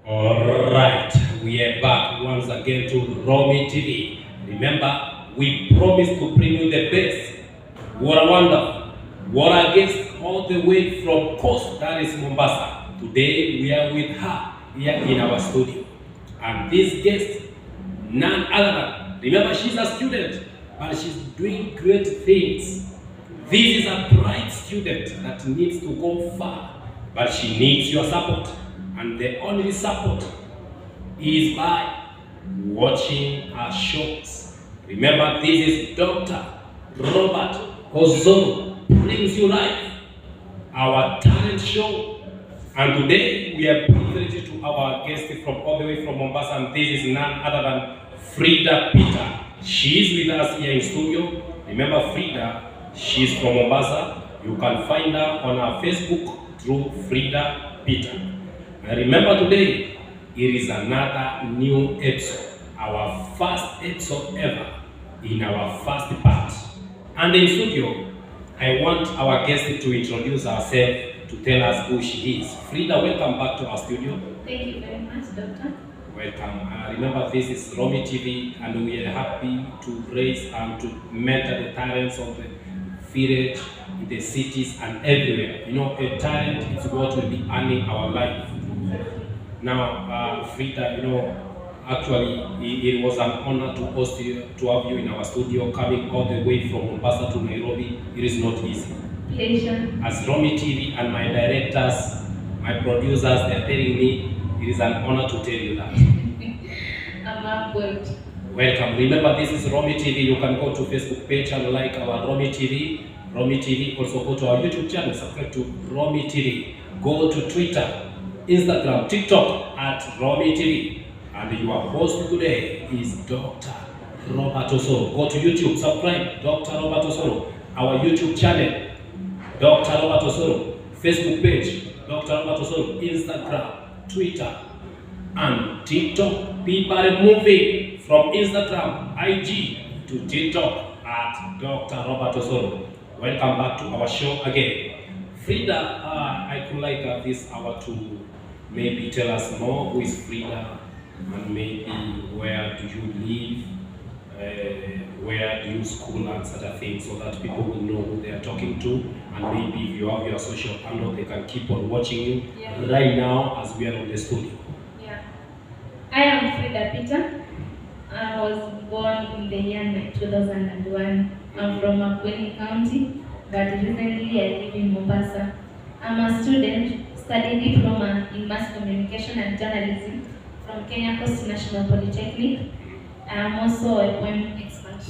Alright, we are back once again to ROMI TV. Remember, we promised to bring you the best. What a wonderful. What a guest all the way from coast, that is Mombasa. Today we are with her here in our studio. And this guest, none other than, remember she's a student, but she's doing great things. This is a bright student that needs to go far, but she needs your support. And the only support is by watching our shows. Remember, this is Dr. Robert Osoro brings you live our talent show. And today we are privileged to our guest from all the way from Mombasa, and this is none other than Fridah Peter. She is with us here in studio. Remember, Fridah, she's from Mombasa. You can find her on our Facebook through Fridah Peter. And remember, today it is another new episode, our first episode ever in our first part. And in studio, I want our guest to introduce herself, to tell us who she is. Fridah, welcome back to our studio. Thank you very much, Doctor. Welcome. Remember, this is ROMI TV, and we are happy to raise and to mentor the talents of the village, in the cities, and everywhere. You know, a talent is what will be earning our life. Now, Fridah, you know, actually, it was an honor to host you, to have you in our studio, coming all the way from Mombasa to Nairobi. It is not easy. Pleasure. As ROMI TV and my directors, my producers, they're telling me it is an honor to tell you that. I'm humbled. Welcome. Remember, this is ROMI TV. You can go to Facebook page and like our ROMI TV. ROMI TV. Also go to our YouTube channel, subscribe to ROMI TV. Go to Twitter, Instagram, TikTok at ROMI TV. And your host today is Dr. Robert Osoro. Go to YouTube, subscribe, Dr. Robert Osoro. Our YouTube channel, Dr. Robert Osoro. Facebook page, Dr. Robert Osoro. Instagram, Twitter, and TikTok. People are moving from Instagram, IG to TikTok at Dr. Robert Osoro. Welcome back to our show again. Fridah, I could like this hour to maybe tell us more who is Fridah, and maybe where do you live, where do you school and such things, so that people will know who they are talking to, and maybe if you have your social handle, they can keep on watching you right now as we are on the studio. Yeah. I am Fridah Peter. I was born in the year 2001. I'm from Makueni County, but recently I live in Mombasa. I'm a student studying diploma in mass communication and journalism from Kenya Coast National Polytechnic. I am also a poem expert.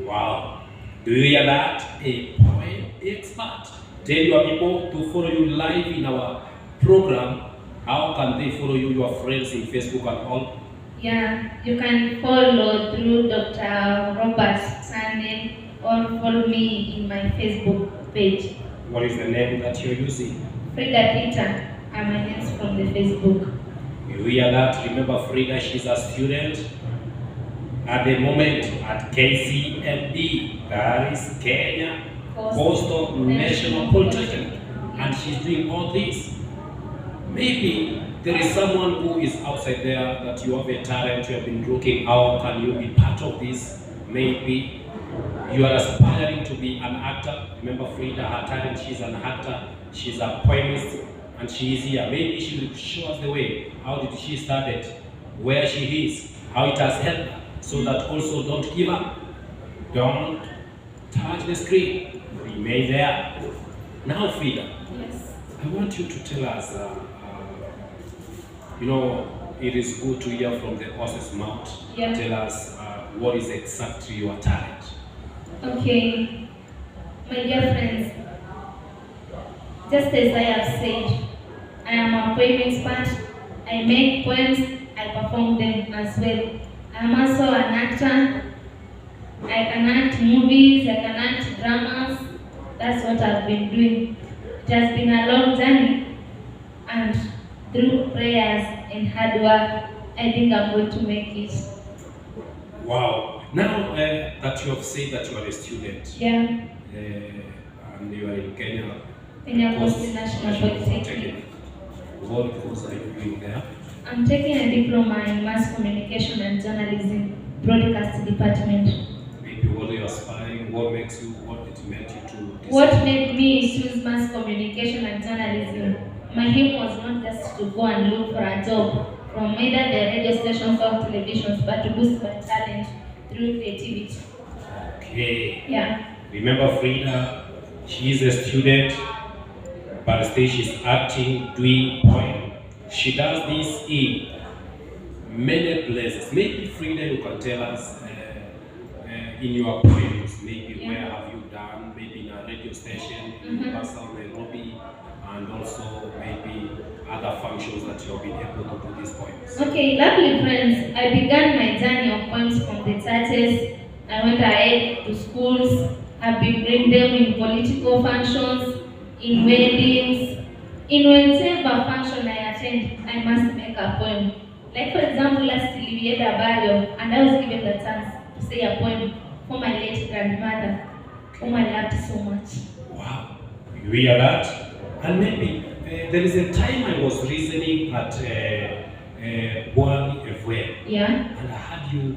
Wow. Do you hear that? A poem expert. Tell your people to follow you live in our program. How can they follow you, your friends in Facebook and all? Yeah, you can follow through Dr. Robert's channel or follow me in my Facebook page. What is the name that you're using? Fridah Peter, and my name's from the Facebook. You hear that? Remember, Fridah, she's a student at the moment at KCMD, that is Kenya Coastal National Polytechnic, and she's doing all this. Maybe there is someone who is outside there that you have a talent, you have been looking, how can you be part of this? Maybe you are aspiring to be an actor. Remember, Fridah, her talent, she's an actor, she's a poemist, and she is here. Maybe she will show us the way. How did she start it? Where she is? How it has helped her? So that also don't give up. Don't touch the screen. Remain there. Now, Fridah, Yes. I want you to tell us, you know, it is good to hear from the horse's mouth. Yeah. Tell us what is exactly your talent. Okay, my dear friends, just as I have said, I am a poem expert. I make poems, I perform them as well. I am also an actor. I can act movies, I can act dramas. That's what I've been doing. It has been a long journey, and through prayers and hard work, I think I'm going to make it. Wow. Now that you have said that you are a student, Yeah. and you are in Kenya Kenya Coast National Polytechnic. What course are you doing there? I'm taking a diploma in mass communication and journalism, broadcast department. Maybe what you're aspiring, what made it make you to decide? What made me choose mass communication and journalism? My aim was not just to go and look for a job from either the radio stations or televisions, but to boost my talent through creativity. Okay. Yeah. Remember Fridah, she is a student, but still she's acting, doing poem. She does this in many places. Maybe Fridah, you can tell us in your poems, maybe where have you done, maybe in a radio station, in Nairobi, and also maybe other functions that you have been able to do these poems. Okay, lovely friends. I began my journey of poems from the churches. I went ahead to schools. I've been bringing them in political functions, in weddings, in whatever function I attend, I must make a poem. Like for example, lastly we had a burial and I was given the chance to say a poem for my late grandmother, whom I loved so much. Wow, you hear that? And maybe there is a time I was reasoning at Boali FM. Yeah. And I had you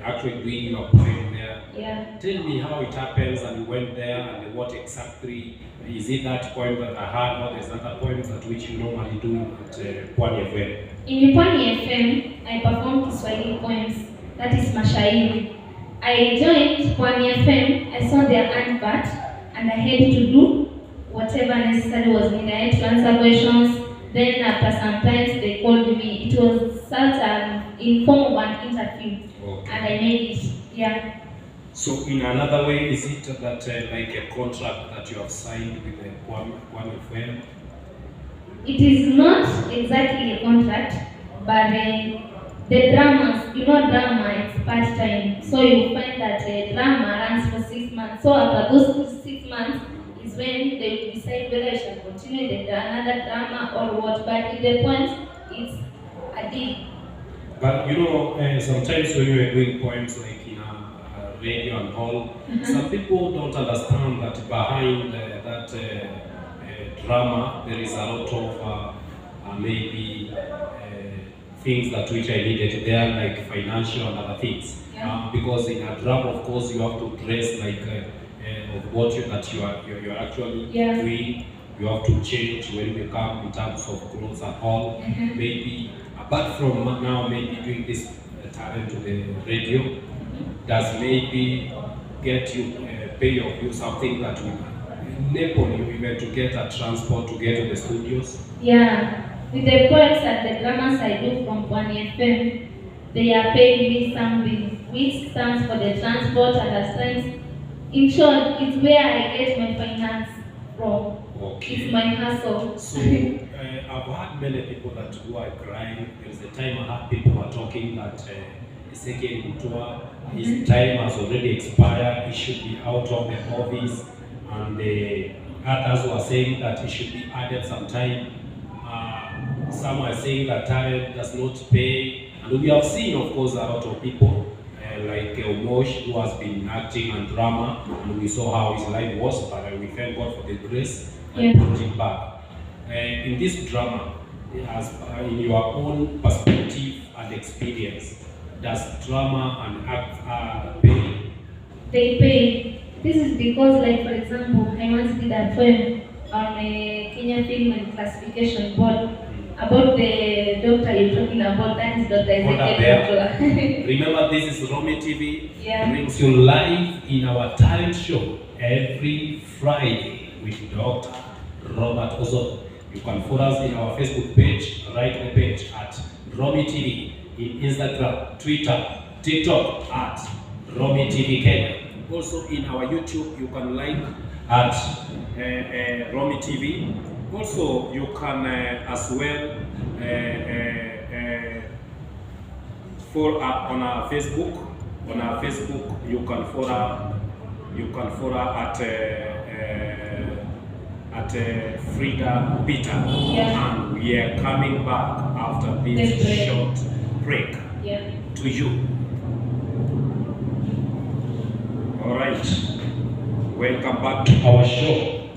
actually doing your poem there. Yeah. Tell me how it happens and you went there and what exactly, is it that poem that I had or there's other poems at which you normally do at Boali FM? In Mutua FM, I performed Kiswahili poems, that is mashairi. I joined Pwani FM, I saw their advert, and I had to do whatever necessary was needed. I had to answer questions. Then after some time they called me. It was such in form of an interview, and I made it. Yeah. So in another way, is it that like a contract that you have signed with the Pwani FM? It is not exactly a contract, but the dramas, drama is part-time. So you find that the drama runs for 6 months. So after those 6 months is when they will decide whether I shall continue another drama or what. But at the point, it's a deal. But sometimes when you are doing poems like in a radio and all, some people don't understand that behind that drama there is a lot of maybe things that which I needed there, like financial and other things. Yeah. Because in a drama, of course, you have to dress like of what you are actually doing. You have to change when you come in terms of clothes and all. Maybe apart from now, maybe doing this talent to the radio, does maybe get you pay you something that will enable you even to get a transport to get to the studios? Yeah. With the poems and the dramas I do from Pwani FM, they are paying me something, which stands for the transport and stands. In short, it's where I get my finance from. Okay. It's my hustle. So I've had many people that who are crying. There's a time I had people who are talking that Ezekiel Mutua, his time has already expired. He should be out of the office, and the others were saying that he should be added some time. Some are saying that talent does not pay, and we have seen, of course, a lot of people like Omosh, who has been acting and drama, and we saw how his life was, but we thank God for the grace and brought him back. In this drama, as in your own perspective and experience, does drama and act pay? They pay. This is because, like for example, I once did a poem on a Kenya Film and Classification Board about the doctor you're talking about. That is Dr. Ezekiel. Remember, this is ROMI TV. Yeah. Brings you live in our talent show every Friday with Dr. Robert Osoro. You can follow us in our Facebook page, right on the page at ROMI TV, in Instagram, Twitter, TikTok at ROMI TV Kenya. Also in our YouTube, you can like at ROMI TV. Also, you can as well follow up on our Facebook. On our Facebook, you can follow at Fridah Peter, and we are coming back after this short break to you. All right, welcome back to our show.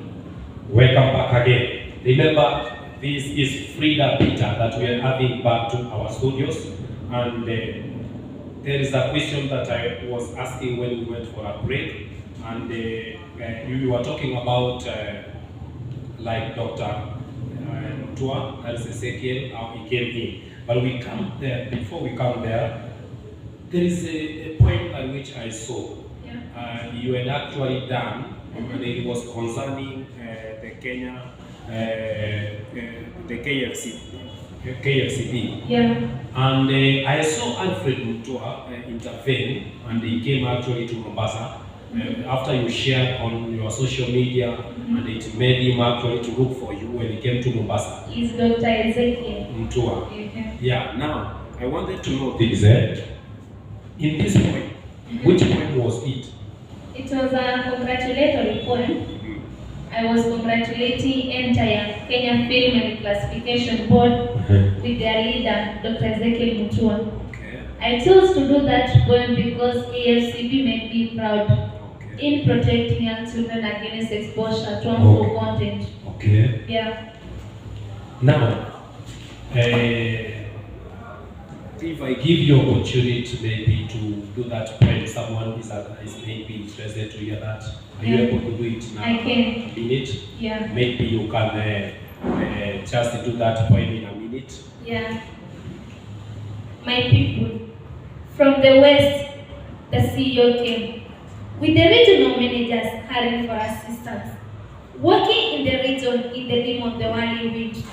Welcome back again. Remember, This is Fridah Peter that we are having back to our studios. And there is a question that I was asking when we went for a break. And you were talking about like Dr. Mutua, that is Ezekiel, how he came in. But we come there, before we come there, there is a point at which I saw. Yeah. You had actually done, and it was concerning the Kenya, the KFCB. Yeah. And I saw Alfred Mutua intervene, and he came actually to Mombasa. After you shared on your social media, and it made him actually to look for you when he came to Mombasa. He's Dr. Ezekiel Mutua. Okay. Yeah, now, I wanted to know this. In this point, which point was it? It was a congratulatory poem. I was congratulating entire Kenya Film and Classification Board with their leader, Dr. Ezekiel Mutua. Okay. I chose to do that poem because KFCB made me proud in protecting young children against exposure to harmful content. Okay. Yeah. Now, if I give you opportunity maybe to do that when someone is maybe interested to hear that, are you able to do it now? I can. A minute? Yeah. Maybe you can just do that poem in a minute. Yeah. My people, from the west, the CEO came, with the regional managers hurrying for assistance. Working in the region in the name of the one in which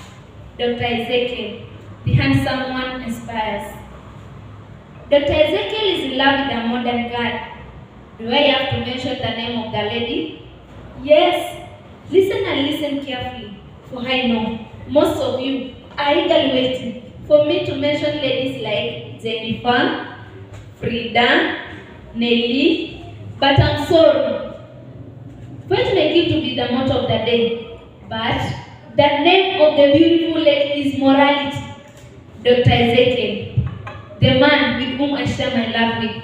Dr. Ezekiel, the handsome one, inspires. Dr. Ezekiel is in love with a modern girl. Do I have to mention the name of the lady? Yes. Listen and listen carefully, for I know most of you are eagerly waiting for me to mention ladies like Jennifer, Fridah, Nelly, but I'm sorry. What may give to be the motto of the day, but the name of the beautiful lady is morality. Dr. Ezekiel, the man with whom I share my love with,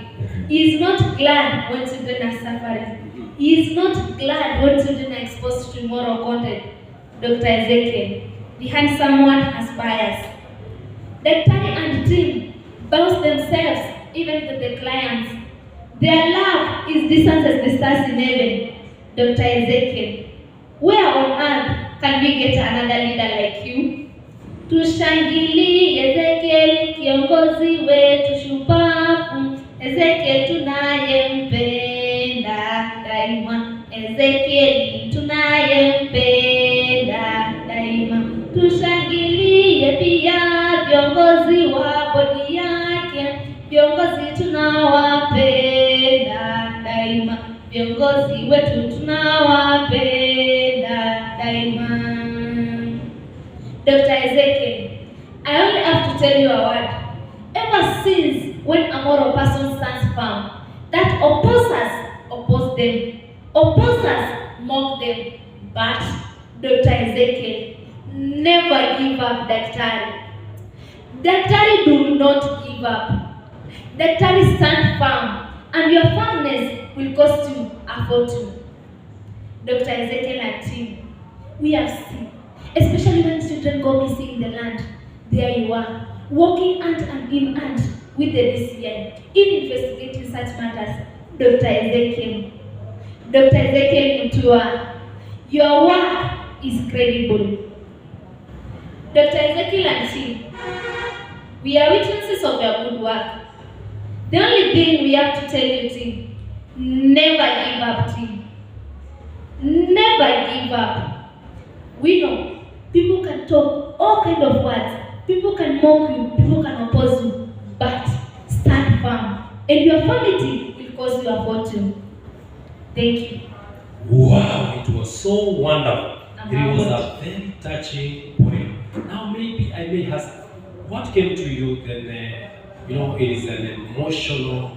he is not glad when children are suffering. He is not glad when children are exposed to immoral content. Dr. Ezekiel, the handsome one, aspires. The Tani and team boast themselves even to the clients. Their love is distant as the stars in heaven. Dr. Ezekiel, where on earth can we get another leader like you? Tushangili Ezekiel, kiongozi wetu shupavu. Ezekiel tunayempenda daima. Ezekiel tunayempenda daima. Tushangilie pia viongozi wa bodi yake. Viongozi tunawapenda daima. Viongozi wetu tunawapenda daima. Dr. Ezekiel, I only have to tell you a word. Ever since when a moral person stands firm, that opposers oppose them, opposers mock them, but Dr. Ezekiel, never give up, Daktari. Daktari, do not give up. Daktari, stand firm, and your firmness will cost you a fortune. Dr. Ezekiel and team, we have seen, especially when children go missing in the land, there you are, working hand and in hand with the DCI in investigating such matters. Dr. Ezekiel, Dr. Ezekiel Mutua, your work is credible. Dr. Ezekiel and team, we are witnesses of your good work. The only thing we have to tell you, team, never give up, team. Never give up. We know people can talk all kind of words. People can mock you. People can oppose you. But stand firm. And your family will cost you a fortune. Thank you. Wow, it was so wonderful. It was a very touching poem. Now maybe I may ask, what came to you then? It is an emotional,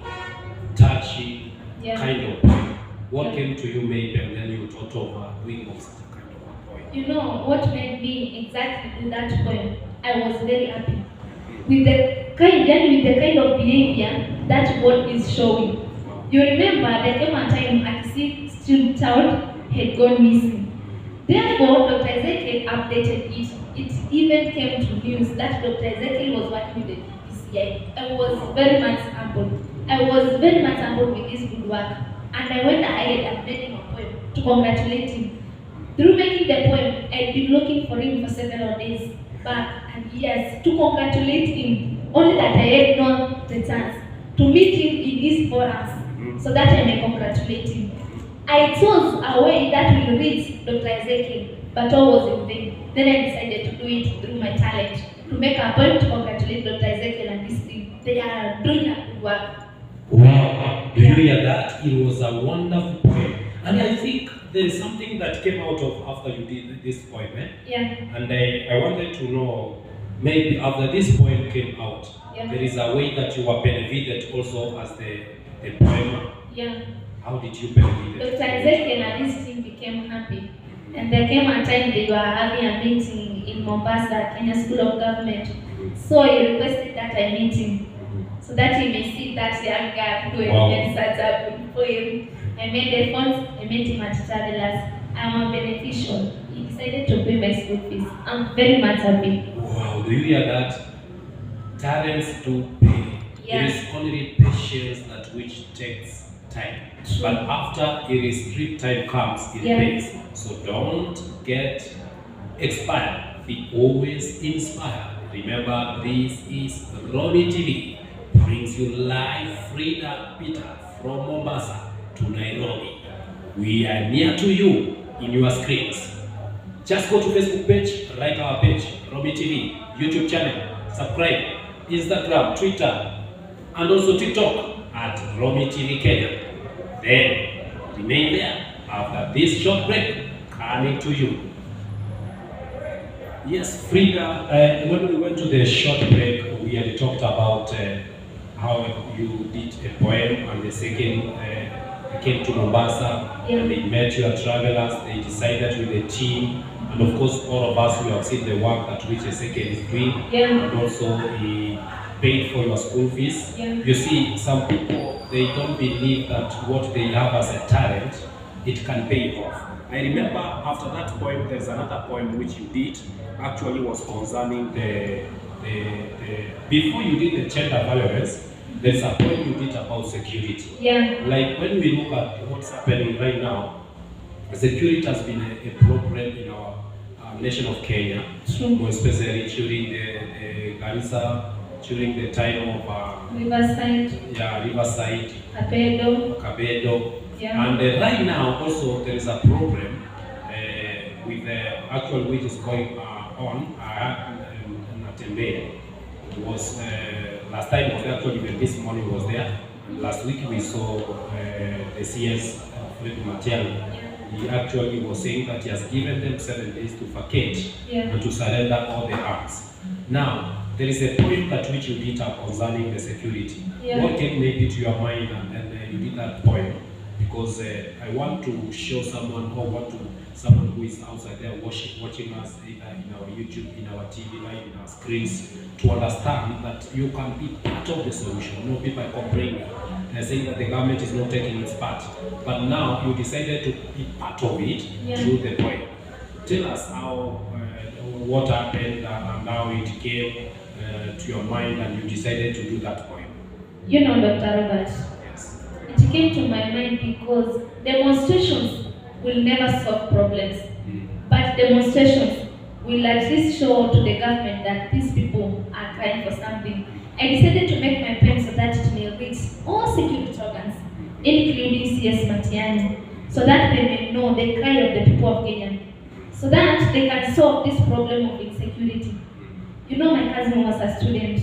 touching kind of poem. What came to you maybe, and then you thought of doing of such a kind of a poem? You know what made me exactly do that poem? I was very happy with the kind of behavior that God is showing. You remember there came a time a sick child had gone missing. Therefore, Dr. Ezekiel updated it. It even came to news that Dr. Ezekiel was working with the PCI. I was very much humbled. I was very much humbled with his good work. And I went ahead and made him a poem to congratulate him. Through making the poem, I'd been looking for him for several days back and years to congratulate him, only that I had not the chance to meet him in his forums so that I may congratulate him. I chose a way that will reach Dr. Ezekiel, but all was in vain. Then I decided to do it through my talent, to make a point to congratulate Dr. Ezekiel and his team. They are doing a good work. Wow, do you hear that? It was a wonderful poem. And I think there is something that came out of after you did this poem, eh? Yeah. And I wanted to know, maybe after this poem came out, there is a way that you were benefited also as the poemer. Yeah. How did you benefit? Dr. Ezekiel and his team became happy. And there came a time they were having a meeting in Mombasa, Kenya School of Government. So he requested that I meet him, so that he may see that young guy who had such a good poem. I made the funds, I met him at Travelers. I'm a beneficial. He decided to pay my school fees. I'm very much happy. Wow, do you hear that? Talents do pay. Yeah. It is only patience that which takes time. True. But after a restrict time comes, it pays. So don't get expired. Be always inspired. Remember, this is ROMI TV. Brings you live Fridah Peter from Mombasa to Nairobi. We are near to you in your screens. Just go to Facebook page, like our page, ROMI TV, YouTube channel, subscribe, Instagram, Twitter, and also TikTok at ROMI TV Kenya. Then remain there after this short break coming to you. Yes, Fridah, when we went to the short break, we had talked about how you did a poem, and the second came to Mombasa, and they met your travelers, they decided with the team, and of course all of us, we have seen the work that which Ezekiel is doing, and also he paid for your school fees. You see, some people, they don't believe that what they have as a talent, it can pay off. I remember after that poem, there's another poem which you did, actually was concerning before you did the gender violence, there's a poem you did about security. Like when we look at what's happening right now, security has been a problem in our nation of Kenya, more especially during the Garissa, during the time of Riverside, Kabedo. And right now also there is a problem with the actual which is going on in Atembele. It was last time was actually even this morning was there. And last week we saw the CS Fridah Matiang'i. He actually was saying that he has given them 7 days to vacate and to surrender all the arms. Now, there is a point that which you did concerning the security. What came maybe to your mind and you did that point? Because I want to show someone someone who is outside there watching us in our YouTube, in our TV live, in our screens, to understand that you can be part of the solution. No people are complaining, saying that the government is not taking its part. But now you decided to be part of it through the point. Tell us how what happened and how it came to your mind and you decided to do that point. You know, Dr. Robert, it came to my mind because demonstrations will never solve problems, but demonstrations will at least show to the government that these people are crying for something. I decided to make my pen so that it may reach all security organs, including CS Matiang'i, so that they may know the cry of the people of Kenya, so that they can solve this problem of insecurity. You know, my cousin was a student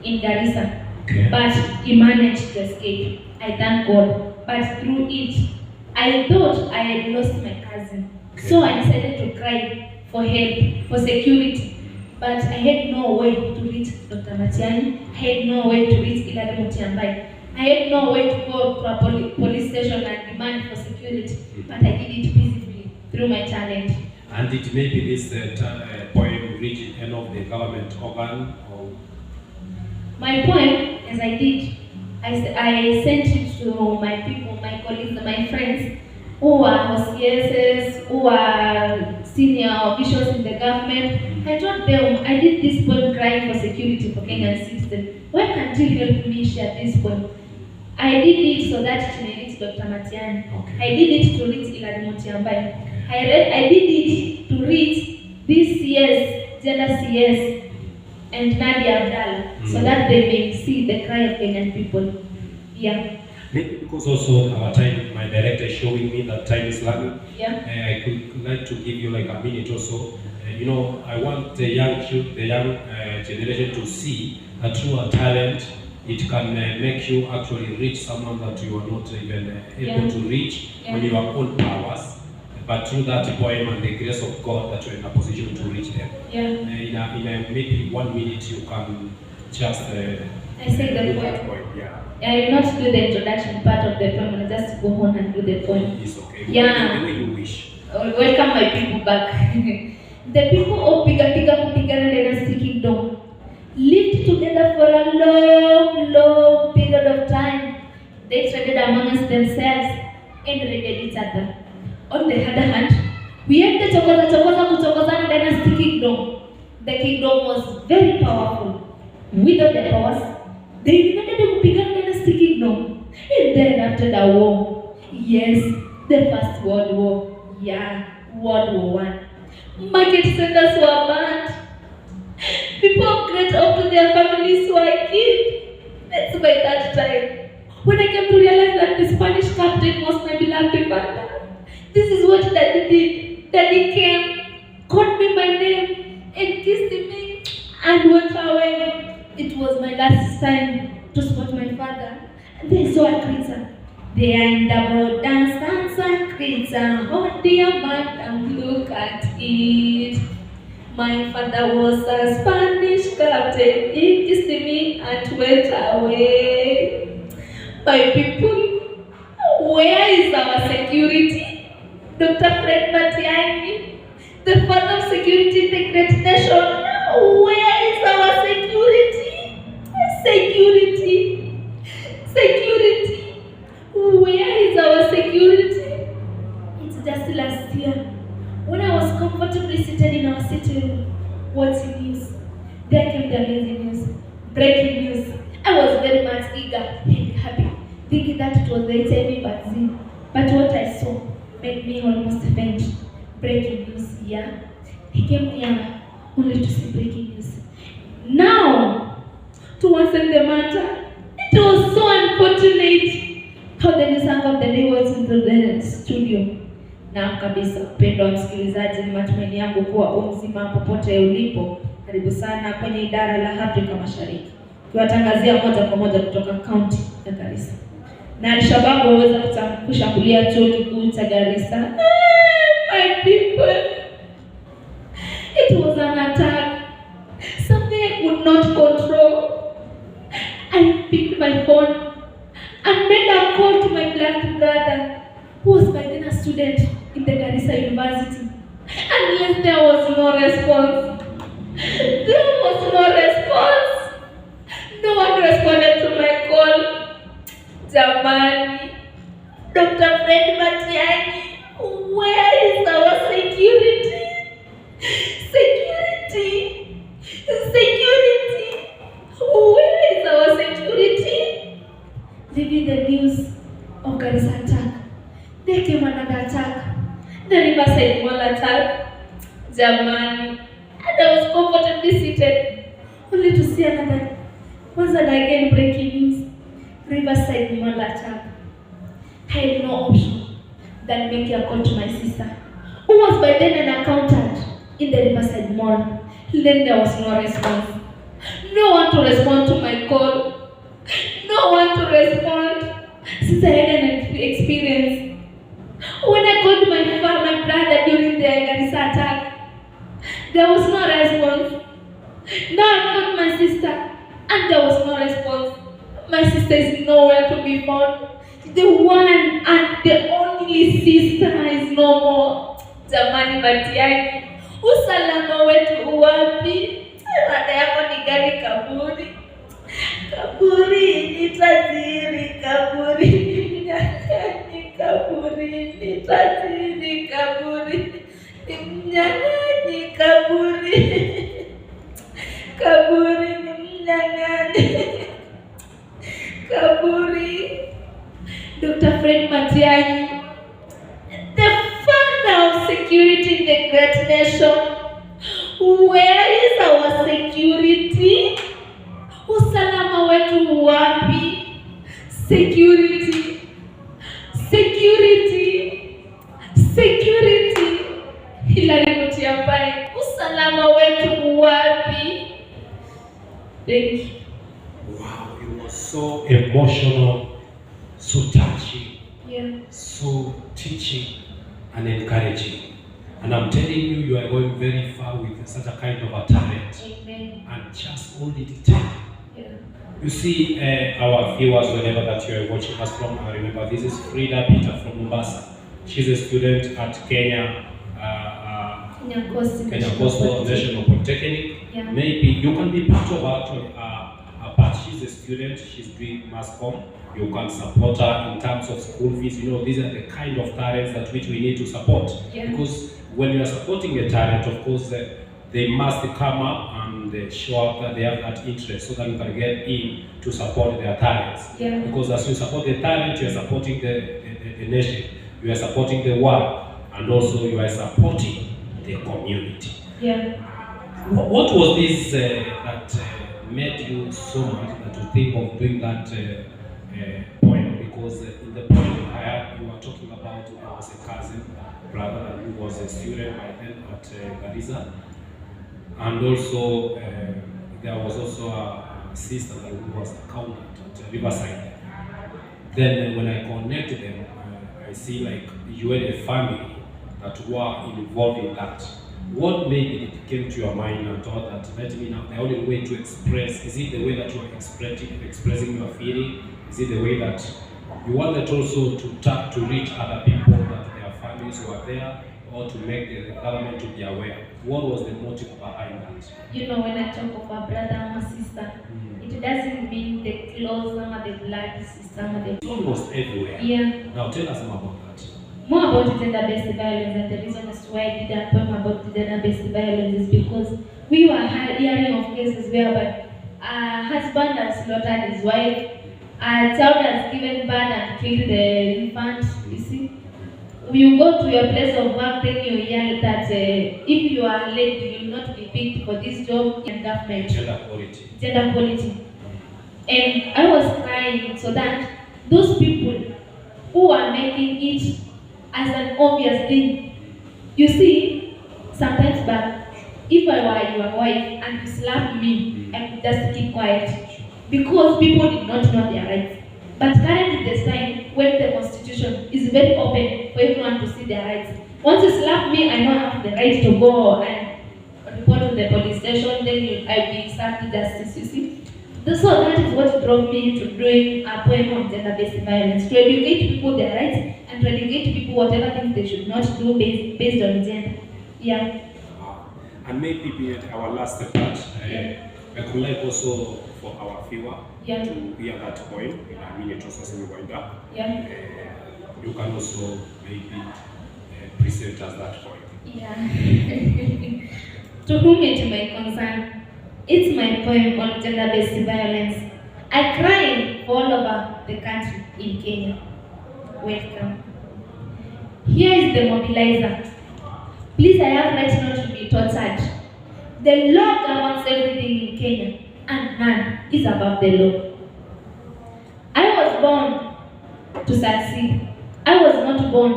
in Garissa, but he managed to escape. I thank God. But through it, I thought I had lost my cousin. So I decided to cry for help, for security. But I had no way to reach Dr. Matiang'i. I had no way to reach Hilary Mutua. I had no way to go to a police station and demand for security. But I did it peacefully through my talent. And it may be this poem reached any of the government organ? Or? My poem, as I did, I sent it to my people, my colleagues, my friends, who are HOSTs, who are senior officials in the government. I told them, I did this poem crying for security for Kenyan citizens. Why can't you help me share this poem? I did it so that it may reach Dr. Matiani. Okay. I did it to reach Ilani Motiambai. I did it to reach this CS, Gender CS, and Nadia Abdallah, so that they may see the cry of Kenyan people. Yeah. Maybe because also our time, my director is showing me that time is running. Yeah. I could like to give you like a minute or so. You know, I want the young generation to see that through a talent, it can make you actually reach someone that you are not even able to reach on your own powers. But through that poem and the grace of God, that you're in a position to reach them. Yeah. In a maybe 1 minute, you can just I say the poem. Yeah. I will not do the introduction part of the poem. I'll just go on and do the poem. It's okay. Yeah. The way you wish. Welcome my people back. The people of Pigana Dynasty Kingdom lived together for a long period of time. They traded amongst themselves and raided each other. On the other hand, we had the Chokozana Dynasty Kingdom. The kingdom was very powerful. Without the powers, they invaded the Pigana Dynasty Kingdom. And then after the war, yes, the First World War, World War I, market centers were banned. People of great hope to their families were killed. That's by that time, when I came to realize that the Spanish captain was my beloved father. This is what Daddy did. Daddy came, called me by name, and kissed me, and went away. It was my last time to spot my father. And they saw a creature. They are in double dance and creature. Oh dear madam, look at it. My father was a Spanish captain. He kissed me and went away. My people, where is our security? Dr. Fred Matiani, the father of security in the great nation. Where is our security? Security. Where is our security? It's just last year, when I was comfortably seated in our sitting room, watching news, there came the amazing news, breaking news. I was very much eager and happy, thinking that it was the HIV vaccine. But what I saw made me almost faint. Breaking news, He came here only to see breaking news. Now, to worsen the matter, it was so unfortunate how the news anchor of the day was in the studio. Na kabisa, mpendwa wa msikilizaji, ni matumaini yangu kuwa mzima popote ulipo. Karibu sana kwenye idara la Afrika Mashariki, tuwatangazia moja kwa moja kutoka kaunti ya Garissa. Na Al-Shabaab waweza kushambulia chuo kikuu cha Garissa. My people, it was an attack, something I could not control. I picked my phone and made a call to my beloved brother, who was by then a student in the Garissa University. And yes, there was no response. No one responded to my call. Jamani, Dr. Fred Matiani, where is our security? Where is our security? Leaving the news of Garissa attack, there came another attack, the Riverside Mall attack. Jamani, and I was comfortably seated, only to see another, once and again breaking news. Riverside Mall attack. I had no option than making a call to my sister, who was by then an accountant in the Riverside Mall. Then there was no response. No one to respond to my call. No one to respond. Since I had an experience, when I called my brother during the Garissa attack, there was no response. Now I called my sister, and there was no response. My sister is nowhere to be found. The one and the only sister is no more. Jamani Matiani, usalama wetu uwapi? Rada yako ni gani kaburi? Kaburi ni tajiri, kaburi ni nyakani, kaburi ni tajiri. Thank you. Wow, it was so emotional, so touching, Yeah. so teaching and encouraging. And I'm telling you, you are going very far with such a kind of a talent. Amen. And just hold it tight. Yeah. You see, our viewers, whenever that you are watching us from, remember this is Fridah Peter from Mombasa. She's a student at Kenya Kenya Coastal National Polytechnic. Yeah. Maybe you can be part of her, but she's a student, she's doing mass comm. You can support her in terms of school fees. You know, these are the kind of talents that which we need to support. Yeah. Because when you are supporting a talent, of course, they must come up and show up that they have that interest so that you can get in to support their talents. Yeah. Because as you support the talent, you are supporting the nation, you are supporting the world, and also you are supporting the community. Yeah. What was this that made you so much that you think of doing that poem? Because in the poem I heard you were talking about there was a cousin, brother who was a student by then at Garissa, and also there was also a sister who was accountant at Riverside. Then when I connected them, I see like you had a family that were involved in that. What made it came to your mind and thought that let me know the only way to express, is it the way that you are expressing your feeling? Is it the way that you wanted also to reach other people, that their families were there, or to make the government to be aware? What was the motive behind that? You know, when I talk of a brother or a sister, it doesn't mean the close or the blood sister. It's almost everywhere. Yeah. Now tell us more about that. More about gender-based violence, and the reason as to why I did a poem about gender-based violence is because we were hearing of cases whereby a husband has slaughtered his wife, a child has given birth and killed the infant. You see, you go to your place of work, then you hear that if you are late, you will not be picked for this job in government. Gender equality. Gender equality. And I was crying so that those people who are making it as an obvious thing. You see, sometimes back, if I were your wife and you slapped me, I could just keep quiet because people did not know their rights. But currently this time, when the constitution is very open for everyone to see their rights. Once you slap me, I know I have the right to go and report to the police station, then I'll be served justice, you see. So that is what drove me into doing a poem on gender-based violence, to educate people their rights and to educate people whatever things they should not do based on gender. Yeah. And maybe at our last part, I could like also for our viewer to hear that poem in a minute or so as we wind up. Yeah. You can also maybe present us that poem. Yeah. To whom it may concern. It's my poem on gender-based violence. I cry for all over the country in Kenya. Welcome. Here is the mobilizer. Please, I have right not to be tortured. The law governs everything in Kenya, and none is above the law. I was born to succeed. I was not born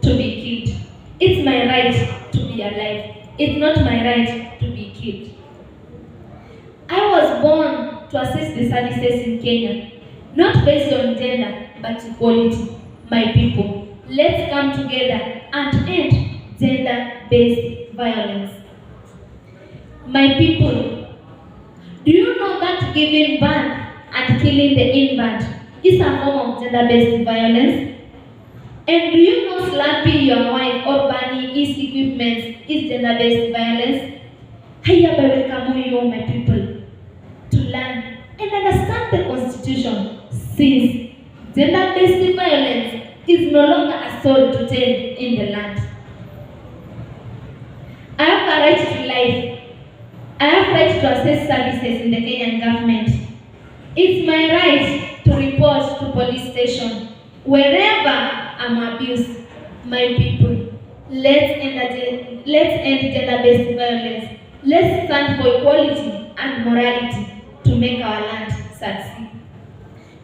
to be killed. It's my right to be alive. It's not my right to be killed. I was born to assist the services in Kenya, not based on gender, but equality. My people, let's come together and end gender-based violence. My people, do you know that giving birth and killing the infant is a form of gender-based violence? And do you know slapping your wife or burning his equipment is gender-based violence? I hereby welcome you, my people, to learn and understand the Constitution, since gender-based violence is no longer a story to tell in the land. I have a right to life. I have right to access services in the Kenyan government. It's my right to report to police station wherever I'm abused. My people, let's end gender-based violence. Let's stand for equality and morality to make our land succeed.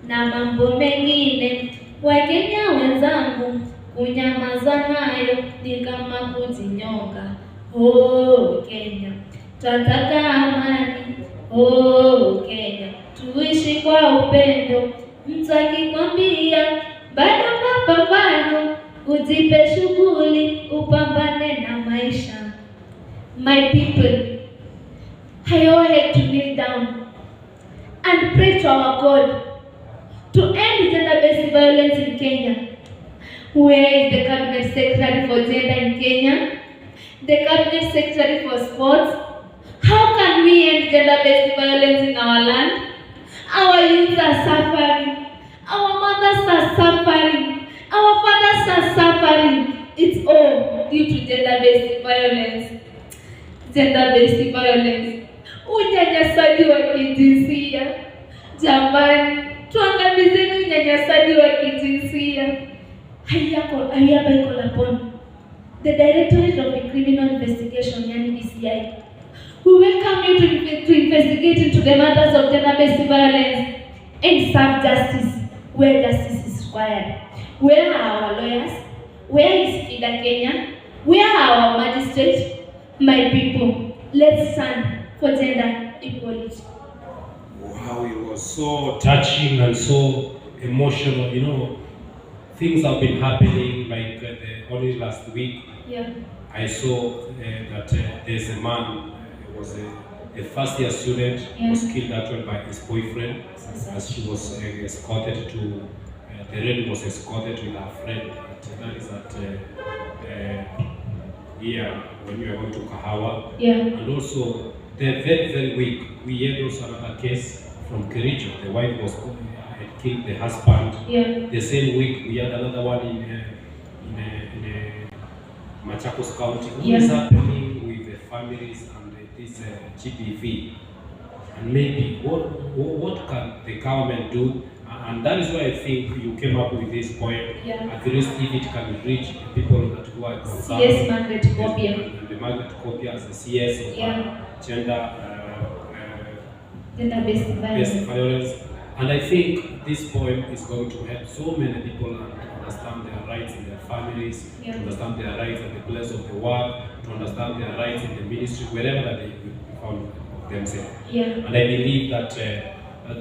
Na mambo mengine Wakenya wenzangu, kunyamaza nayo ni kama kujinyonga. Oh Kenya, Twataka amani, oh Kenya, tuishi kwa upendo. Mtu akikwambia bado mapambano, ujipe shughuli, upambane na maisha. My people, I all had to kneel down and pray to our God to end gender-based violence in Kenya. Where is the Cabinet Secretary for Gender in Kenya? The Cabinet Secretary for Sports? How can we end gender-based violence in our land? Our youth are suffering. Our mothers are suffering. Our fathers are suffering. It's all due to gender-based violence. Gender-based violence. Unyanyasaji wa kijinsia. Jamani, tuangamizeni unyanyasaji wa kijinsia. I hereby call upon the Directorate of Criminal Investigation, yani DCI. We welcome you to investigate into the matters of gender-based violence and serve justice where justice is required. Where are our lawyers? Where is Fridah Kenya? Where are our magistrates? My people, let's stand for gender equality. Wow, it was so touching and so emotional. You know, things have been happening like only last week. Yeah. I saw that there's a man, was a first-year student, was killed actually by his boyfriend as she was escorted to, the lady was escorted with her friend. That is at here when we are going to Kahawa. Yeah. And also, the very week, we had also another case from Kericho. The wife was had killed the husband. Yeah. The same week, we had another one in Machakos County. What is happening with the families and this GBV? And maybe what can the government do? And that is why I think you came up with this point. Yeah. At least if it can reach the people that who are concerned. Yes, Margaret Copia. And the Margaret Copia as the CS of gender-based violence. And I think this poem is going to help so many people understand their rights in their families, to understand their rights at the place of the work, to understand their rights in the ministry, wherever that they found themselves. Yeah. And I believe that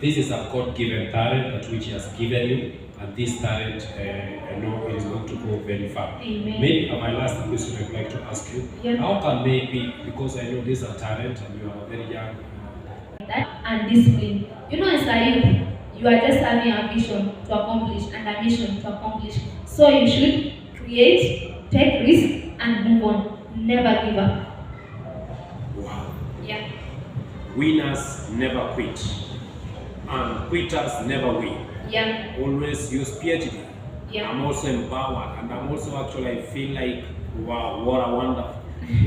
this is a God-given talent that which He has given you, and this talent, I know it is going to go very far. Amen. Maybe my last question I'd like to ask you, how can maybe, because I know this is a talent and you are very young, and discipline. You know, as a youth, you are just having a vision to accomplish and a mission to accomplish. So you should create, take risks, and move on. Never give up. Wow. Yeah. Winners never quit, and quitters never win. Yeah. Always use PhD. Yeah. I'm also empowered, and I'm also actually, I feel like, wow, what a wonderful,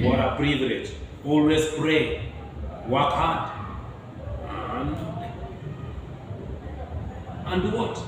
what a privilege. Always pray, work hard, and what?